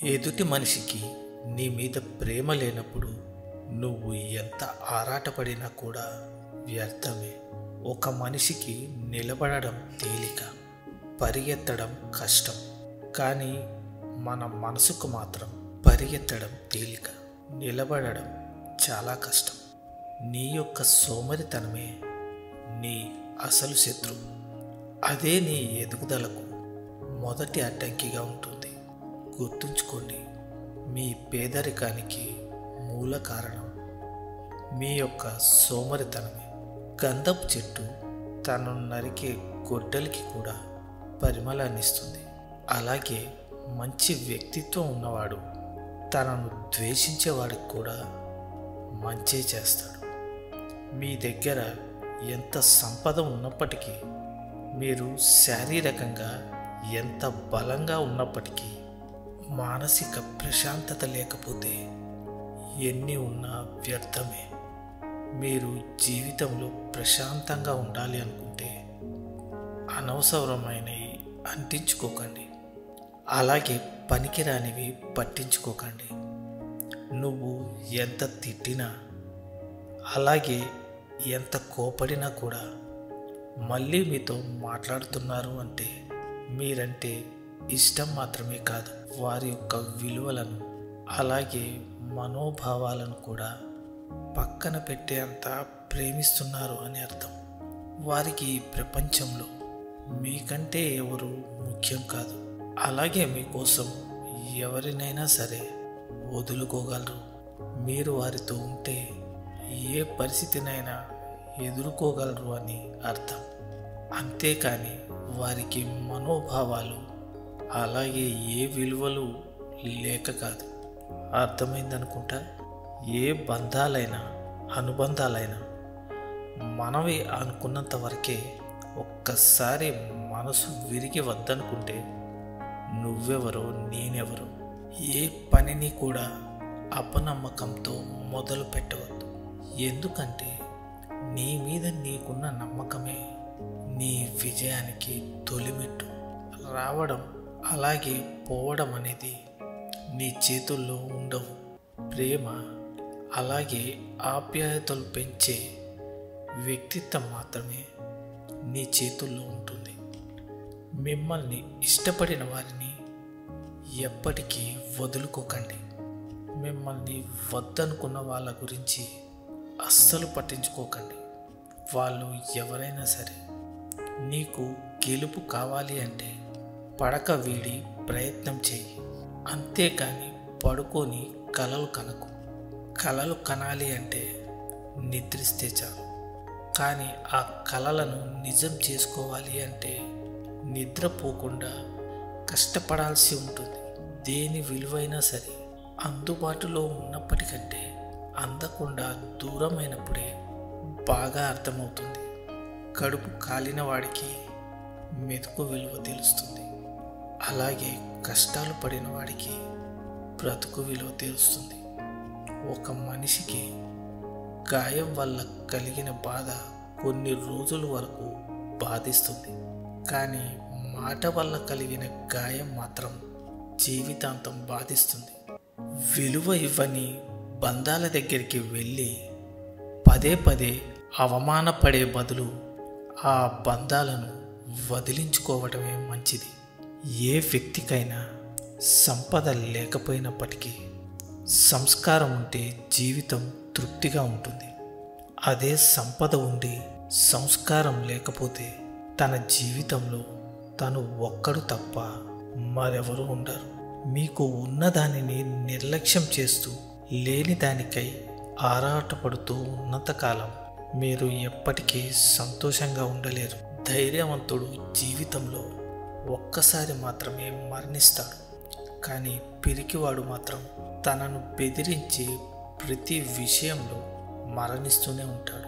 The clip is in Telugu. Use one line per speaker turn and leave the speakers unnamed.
ఎదుటి మనిషికి నీ మీద ప్రేమ లేనప్పుడు నువ్వు ఎంత ఆరాటపడినా కూడా వ్యర్థమే. ఒక మనిషికి నిలబడడం తేలిక, పరిగెత్తడం కష్టం. కానీ మన మనసుకు మాత్రం పరిగెత్తడం తేలిక, నిలబడడం చాలా కష్టం. నీ యొక్క సోమరితనమే నీ అసలు శత్రువు. అదే నీ ఎదుగుదలకు మొదటి అడ్డంకిగా ఉంటుంది. గుర్తుంచుకోండి, మీ పేదరికానికి మూల కారణం మీ యొక్క సోమరితనమే. గంధపు చెట్టు తను నరికే గొడ్డలికి కూడా పరిమళాన్నిస్తుంది. అలాగే మంచి వ్యక్తిత్వం ఉన్నవాడు తనను ద్వేషించేవాడికి కూడా మంచే చేస్తాడు. మీ దగ్గర ఎంత సంపద ఉన్నప్పటికీ, మీరు శారీరకంగా ఎంత బలంగా ఉన్నప్పటికీ, మానసిక ప్రశాంతత లేకపోతే ఎన్ని ఉన్నా వ్యర్థమే. మీరు జీవితంలో ప్రశాంతంగా ఉండాలి అనుకుంటే అనవసరమైనవి అంటించుకోకండి. అలాగే పనికిరానివి పట్టించుకోకండి. నువ్వు ఎంత తిట్టినా, అలాగే ఎంత కోపడినా కూడా మళ్ళీ మీతో మాట్లాడుతున్నారు అంటే మీరంటే ఇష్టం మాత్రమే కాదు, వారి యొక్క విలువలను అలాగే మనోభావాలను కూడా పక్కన పెట్టేంత ప్రేమిస్తున్నారు అని అర్థం. వారికి ఈ ప్రపంచంలో మీకంటే ఎవరు ముఖ్యం కాదు. అలాగే మీకోసం ఎవరినైనా సరే వదులుకోగలరు. మీరు వారితో ఉంటే ఏ పరిస్థితినైనా ఎదుర్కోగలరు అని అర్థం. అంతేకాని వారికి మనోభావాలు అలాగే ఏ విలువలు లేక కాదు. అర్థమైందనుకుంటా. ఏ బంధాలైనా అనుబంధాలైనా మనవి అనుకున్నంత వరకే. ఒక్కసారి మనసు విరిగి వద్దనుకుంటే నువ్వెవరో నేనెవరో. ఏ పనిని కూడా అపనమ్మకంతో మొదలు పెట్టవద్దు. ఎందుకంటే నీ మీద నీకున్న నమ్మకమే నీ విజయానికి తొలిమెట్టు. రావడం అలాగే పోవడం అనేది నీ చేతుల్లో ఉండవు. ప్రేమ అలాగే ఆప్యాయతలు పెంచే వ్యక్తిత్వం మాత్రమే నీ చేతుల్లో ఉంటుంది. మిమ్మల్ని ఇష్టపడిన వారిని ఎప్పటికీ వదులుకోకండి. మిమ్మల్ని వద్దనుకున్న వాళ్ళ గురించి అస్సలు పట్టించుకోకండి. వాళ్ళు ఎవరైనా సరే. నీకు గెలుపు కావాలి అంటే పడక వీడి ప్రయత్నం చేయి. అంతేకాని పడుకొని కలలు కనకు. కలలు కనాలి అంటే నిద్రిస్తే చాలు. కానీ ఆ కలలను నిజం చేసుకోవాలి అంటే నిద్రపోకుండా కష్టపడాల్సి ఉంటుంది. దేని విలువైనా సరే అందుబాటులో ఉన్నప్పటికంటే అందకుండా దూరమైనప్పుడే బాగా అర్థమవుతుంది. కడుపు కాలిన వాడికి మెతుకు విలువ తెలుస్తుంది. అలాగే కష్టాలు పడిన వాడికి బ్రతుకు విలువ తెలుస్తుంది. ఒక మనిషికి గాయం వల్ల కలిగిన బాధ కొన్ని రోజుల వరకు బాధిస్తుంది. కానీ మాట వల్ల కలిగిన గాయం మాత్రం జీవితాంతం బాధిస్తుంది. విలువ ఇవ్వని బంధాల దగ్గరికి వెళ్ళి పదే పదే అవమానపడే బదులు ఆ బంధాలను వదిలించుకోవటమే మంచిది. ఏ వ్యక్తికైనా సంపద లేకపోయినప్పటికీ సంస్కారం ఉంటే జీవితం తృప్తిగా ఉంటుంది. అదే సంపద ఉండి సంస్కారం లేకపోతే తన జీవితంలో తను ఒక్కడు తప్ప మరెవరూ ఉండరు. మీకు ఉన్నదానిని నిర్లక్ష్యం చేస్తూ లేని దానికై ఆరాటపడుతూ ఉన్నంతకాలం మీరు ఎప్పటికీ సంతోషంగా ఉండలేరు. ధైర్యవంతుడు జీవితంలో ఒక్కసారి మాత్రమే మరణిస్తాడు. కానీ పిరికివాడు మాత్రం తనను బెదిరించే ప్రతి విషయంలో మరణిస్తూనే ఉంటాడు.